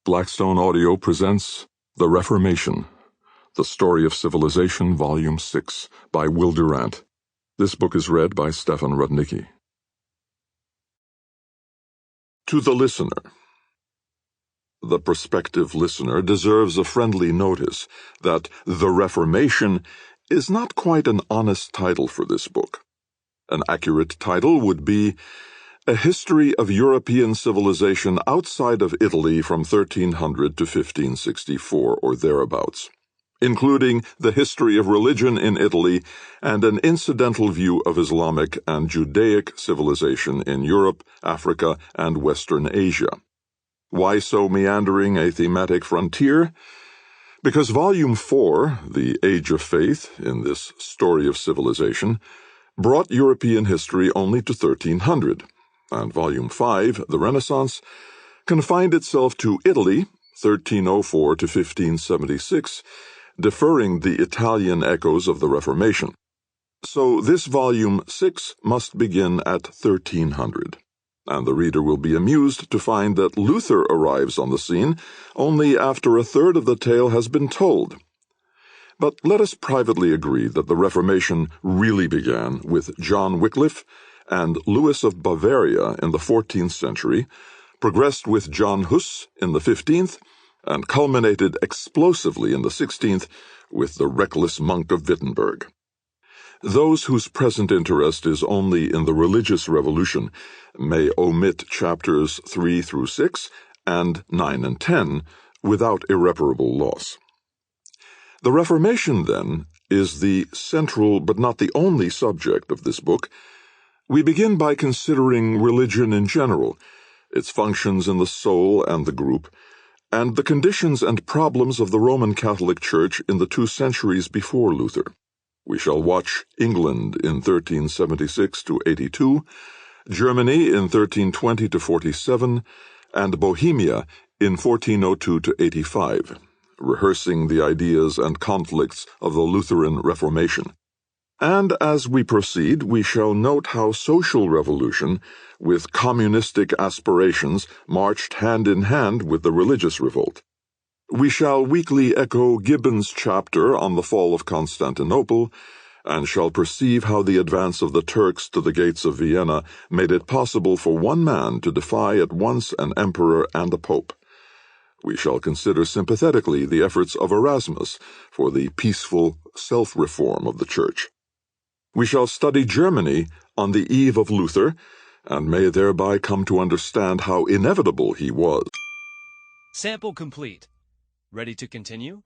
Blackstone Audio presents The Reformation, The Story of Civilization, Volume 6, by Will Durant. This book is read by Stefan Rudnicki. To the listener. The prospective listener deserves a friendly notice that The Reformation is not quite an honest title for this book. An accurate title would be A History of European Civilization Outside of Italy from 1300 to 1564 or thereabouts, including the history of religion in Italy and an incidental view of Islamic and Judaic civilization in Europe, Africa, and Western Asia. Why so meandering a thematic frontier? Because Volume 4, The Age of Faith, in this story of civilization, brought European history only to 1300. And Volume 5, The Renaissance, confined itself to Italy, 1304 to 1576, deferring the Italian echoes of the Reformation. So this Volume 6 must begin at 1300, and the reader will be amused to find that Luther arrives on the scene only after a third of the tale has been told. But let us privately agree that the Reformation really began with John Wycliffe and Louis of Bavaria in the 14th century, progressed with John Hus in the 15th, and culminated explosively in the 16th with the reckless monk of Wittenberg. Those whose present interest is only in the religious revolution may omit chapters 3 through 6 and 9 and 10 without irreparable loss. The Reformation, then, is the central but not the only subject of this book. We begin by considering religion in general, its functions in the soul and the group, and the conditions and problems of the Roman Catholic Church in the 2 centuries before Luther. We shall watch England in 1376 to 82, Germany in 1320 to 47, and Bohemia in 1402 to 85, rehearsing the ideas and conflicts of the Lutheran Reformation. And as we proceed, we shall note how social revolution, with communistic aspirations, marched hand in hand with the religious revolt. We shall weekly echo Gibbon's chapter on the fall of Constantinople, and shall perceive how the advance of the Turks to the gates of Vienna made it possible for one man to defy at once an emperor and a pope. We shall consider sympathetically the efforts of Erasmus for the peaceful self-reform of the Church. We shall study Germany on the eve of Luther, and may thereby come to understand how inevitable he was. Sample complete. Ready to continue?